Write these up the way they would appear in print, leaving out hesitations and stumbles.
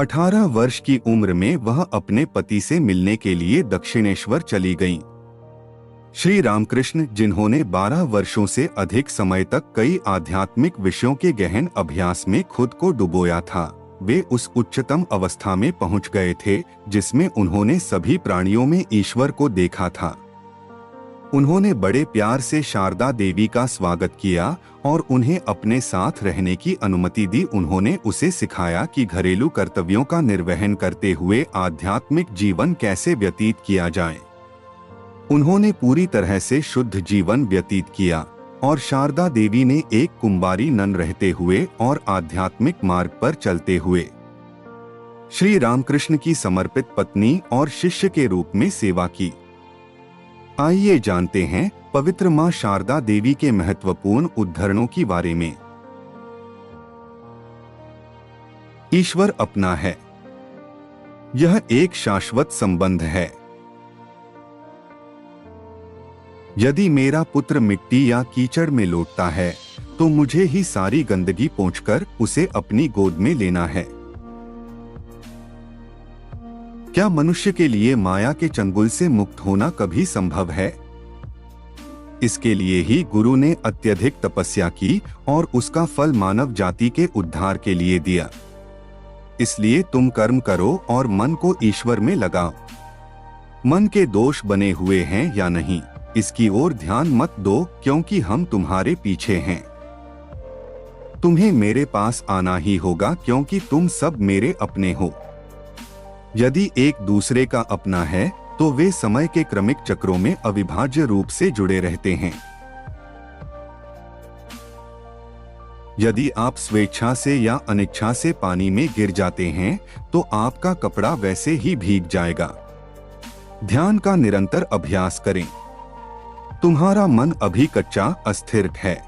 18 वर्ष की उम्र में वह अपने पति से मिलने के लिए दक्षिणेश्वर चली गईं। श्री रामकृष्ण, जिन्होंने 12 वर्षों से अधिक समय तक कई आध्यात्मिक विषयों के गहन अभ्यास में खुद को डुबोया था, वे उस उच्चतम अवस्था में पहुंच गए थे जिसमें उन्होंने सभी प्राणियों में ईश्वर को देखा था। उन्होंने बड़े प्यार से शारदा देवी का स्वागत किया और उन्हें अपने साथ रहने की अनुमति दी। उन्होंने उसे सिखाया कि घरेलू कर्तव्यों का निर्वहन करते हुए आध्यात्मिक जीवन कैसे व्यतीत किया जाए। उन्होंने पूरी तरह से शुद्ध जीवन व्यतीत किया और शारदा देवी ने एक कुंवारी नन रहते हुए और आध्यात्मिक मार्ग पर चलते हुए श्री रामकृष्ण की समर्पित पत्नी और शिष्य के रूप में सेवा की। आइए जानते हैं पवित्र मां शारदा देवी के महत्वपूर्ण उद्धरणों के बारे में। ईश्वर अपना है। यह एक शाश्वत संबंध है। यदि मेरा पुत्र मिट्टी या कीचड़ में लौटता है तो मुझे ही सारी गंदगी पोंछकर उसे अपनी गोद में लेना है। क्या मनुष्य के लिए माया के चंगुल से मुक्त होना कभी संभव है? इसके लिए ही गुरु ने अत्यधिक तपस्या की और उसका फल मानव जाति के उद्धार के लिए दिया। इसलिए तुम कर्म करो और मन को ईश्वर में लगाओ। मन के दोष बने हुए हैं या नहीं, इसकी ओर ध्यान मत दो, क्योंकि हम तुम्हारे पीछे हैं। तुम्हें मेरे पास आना ही होगा, क्योंकि तुम सब मेरे अपने हो। यदि एक दूसरे का अपना है तो वे समय के क्रमिक चक्रों में अविभाज्य रूप से जुड़े रहते हैं। यदि आप स्वेच्छा से या अनिच्छा से पानी में गिर जाते हैं तो आपका कपड़ा वैसे ही भीग जाएगा। ध्यान का निरंतर अभ्यास करें। तुम्हारा मन अभी कच्चा अस्थिर है,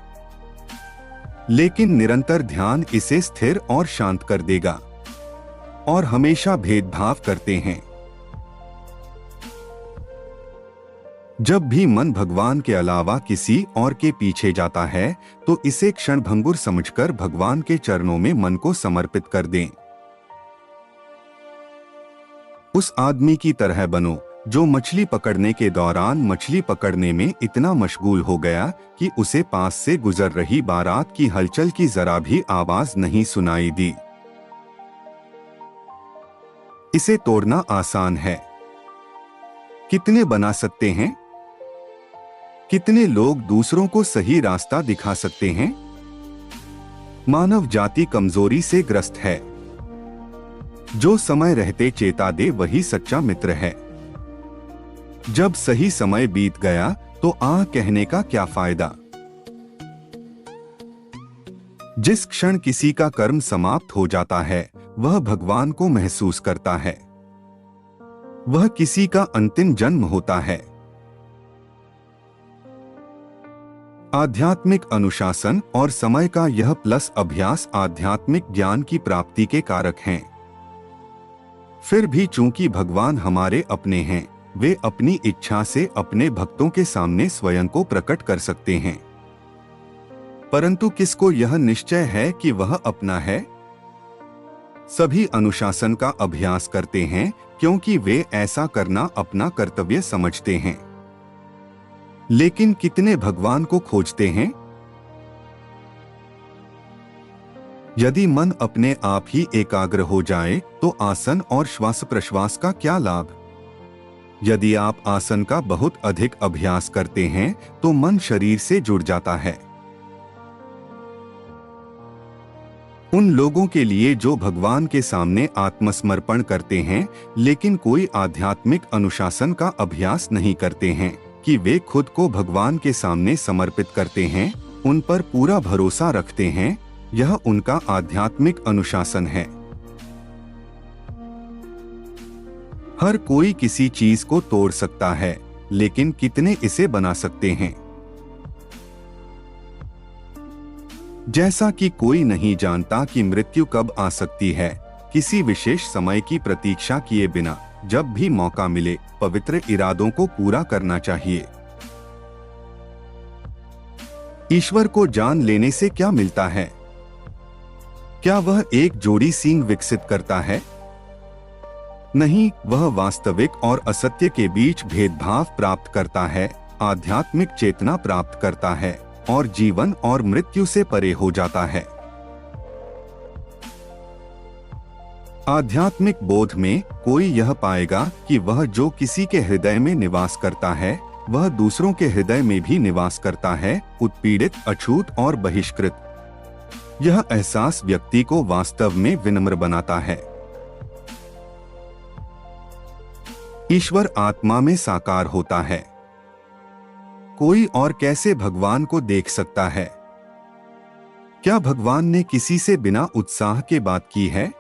लेकिन निरंतर ध्यान इसे स्थिर और शांत कर देगा। और हमेशा भेदभाव करते हैं। जब भी मन भगवान के अलावा किसी और के पीछे जाता है तो इसे क्षणभंगुर समझकर भगवान के चरणों में मन को समर्पित कर दें। उस आदमी की तरह बनो जो मछली पकड़ने के दौरान मछली पकड़ने में इतना मशगूल हो गया कि उसे पास से गुजर रही बारात की हलचल की जरा भी आवाज नहीं सुनाई दी। इसे तोड़ना आसान है। कितने बना सकते हैं? कितने लोग दूसरों को सही रास्ता दिखा सकते हैं? मानव जाति कमजोरी से ग्रस्त है। जो समय रहते चेता दे वही सच्चा मित्र है। जब सही समय बीत गया तो कहने का क्या फायदा। जिस क्षण किसी का कर्म समाप्त हो जाता है वह भगवान को महसूस करता है। वह किसी का अंतिम जन्म होता है। आध्यात्मिक अनुशासन और समय का यह प्लस अभ्यास आध्यात्मिक ज्ञान की प्राप्ति के कारक हैं। फिर भी चूंकि भगवान हमारे अपने हैं, वे अपनी इच्छा से अपने भक्तों के सामने स्वयं को प्रकट कर सकते हैं। परंतु किसको यह निश्चय है कि वह अपना है? सभी अनुशासन का अभ्यास करते हैं क्योंकि वे ऐसा करना अपना कर्तव्य समझते हैं। लेकिन कितने भगवान को खोजते हैं? यदि मन अपने आप ही एकाग्र हो जाए तो आसन और श्वास प्रश्वास का क्या लाभ? यदि आप आसन का बहुत अधिक अभ्यास करते हैं तो मन शरीर से जुड़ जाता है। उन लोगों के लिए जो भगवान के सामने आत्मसमर्पण करते हैं लेकिन कोई आध्यात्मिक अनुशासन का अभ्यास नहीं करते हैं कि वे खुद को भगवान के सामने समर्पित करते हैं, उन पर पूरा भरोसा रखते हैं, यह उनका आध्यात्मिक अनुशासन है। हर कोई किसी चीज को तोड़ सकता है, लेकिन कितने इसे बना सकते हैं? जैसा कि कोई नहीं जानता कि मृत्यु कब आ सकती है, किसी विशेष समय की प्रतीक्षा किए बिना जब भी मौका मिले पवित्र इरादों को पूरा करना चाहिए। ईश्वर को जान लेने से क्या मिलता है? क्या वह एक जोड़ी सींग विकसित करता है? नहीं, वह वास्तविक और असत्य के बीच भेदभाव प्राप्त करता है, आध्यात्मिक चेतना प्राप्त करता है और जीवन और मृत्यु से परे हो जाता है। आध्यात्मिक बोध में कोई यह पाएगा कि वह जो किसी के हृदय में निवास करता है वह दूसरों के हृदय में भी निवास करता है, उत्पीड़ित, अछूत और बहिष्कृत। यह एहसास व्यक्ति को वास्तव में विनम्र बनाता है। ईश्वर आत्मा में साकार होता है। कोई और कैसे भगवान को देख सकता है? क्या भगवान ने किसी से बिना उत्साह के बात की है?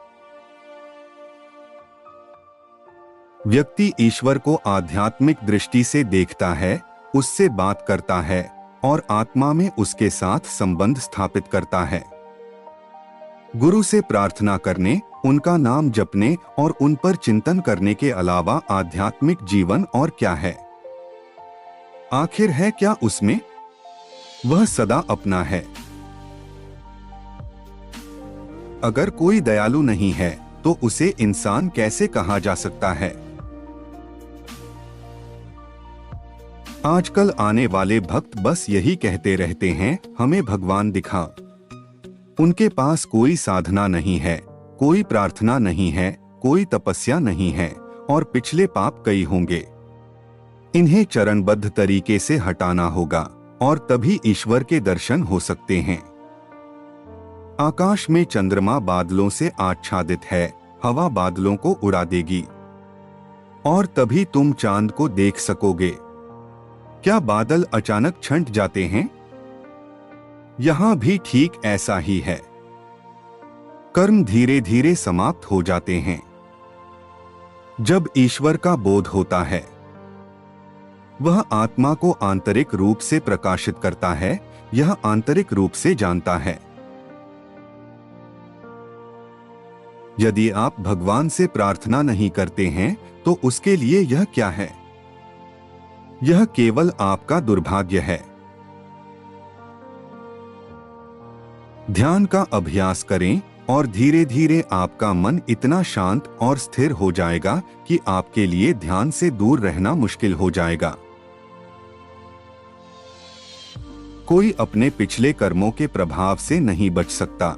व्यक्ति ईश्वर को आध्यात्मिक दृष्टि से देखता है, उससे बात करता है और आत्मा में उसके साथ संबंध स्थापित करता है। गुरु से प्रार्थना करने, उनका नाम जपने और उन पर चिंतन करने के अलावा आध्यात्मिक जीवन और क्या है? आखिर है क्या उसमें? वह सदा अपना है। अगर कोई दयालु नहीं है तो उसे इंसान कैसे कहा जा सकता है? आजकल आने वाले भक्त बस यही कहते रहते हैं, हमें भगवान दिखा। उनके पास कोई साधना नहीं है, कोई प्रार्थना नहीं है, कोई तपस्या नहीं है और पिछले पाप कई होंगे। इन्हें चरणबद्ध तरीके से हटाना होगा और तभी ईश्वर के दर्शन हो सकते हैं। आकाश में चंद्रमा बादलों से आच्छादित है, हवा बादलों को उड़ा देगी और तभी तुम चांद को देख सकोगे। क्या बादल अचानक छंट जाते हैं? यहां भी ठीक ऐसा ही है। कर्म धीरे धीरे समाप्त हो जाते हैं। जब ईश्वर का बोध होता है वह आत्मा को आंतरिक रूप से प्रकाशित करता है, यह आंतरिक रूप से जानता है। यदि आप भगवान से प्रार्थना नहीं करते हैं तो उसके लिए यह क्या है? यह केवल आपका दुर्भाग्य है। ध्यान का अभ्यास करें और धीरे धीरे आपका मन इतना शांत और स्थिर हो जाएगा कि आपके लिए ध्यान से दूर रहना मुश्किल हो जाएगा। कोई अपने पिछले कर्मों के प्रभाव से नहीं बच सकता,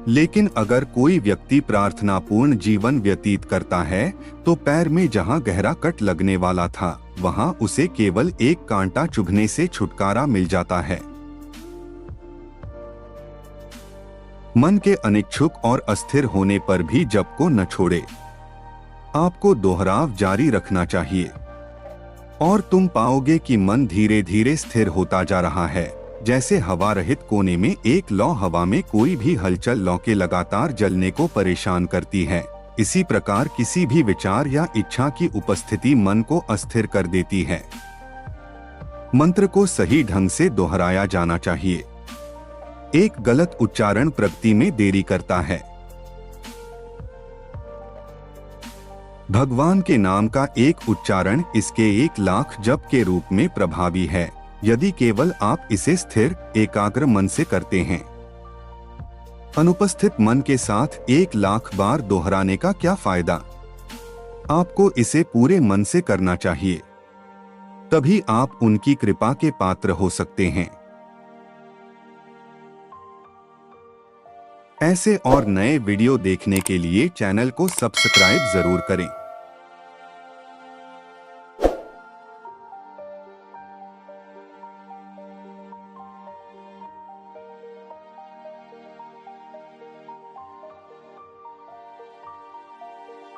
लेकिन अगर कोई व्यक्ति प्रार्थनापूर्ण जीवन व्यतीत करता है तो पैर में जहां गहरा कट लगने वाला था वहां उसे केवल एक कांटा चुभने से छुटकारा मिल जाता है। मन के अनिच्छुक और अस्थिर होने पर भी जप को न छोड़े। आपको दोहराव जारी रखना चाहिए और तुम पाओगे कि मन धीरे धीरे स्थिर होता जा रहा है, जैसे हवा रहित कोने में एक लौ हवा में कोई भी हलचल लौ के लगातार जलने को परेशान करती है। इसी प्रकार किसी भी विचार या इच्छा की उपस्थिति मन को अस्थिर कर देती है। मंत्र को सही ढंग से दोहराया जाना चाहिए। एक गलत उच्चारण प्रगति में देरी करता है। भगवान के नाम का एक उच्चारण इसके 1,00,000 जप के रूप में प्रभावी है, यदि केवल आप इसे स्थिर, एकाग्र मन से करते हैं। अनुपस्थित मन के साथ 1,00,000 बार दोहराने का क्या फायदा? आपको इसे पूरे मन से करना चाहिए, तभी आप उनकी कृपा के पात्र हो सकते हैं। ऐसे और नए वीडियो देखने के लिए चैनल को सब्सक्राइब जरूर करें।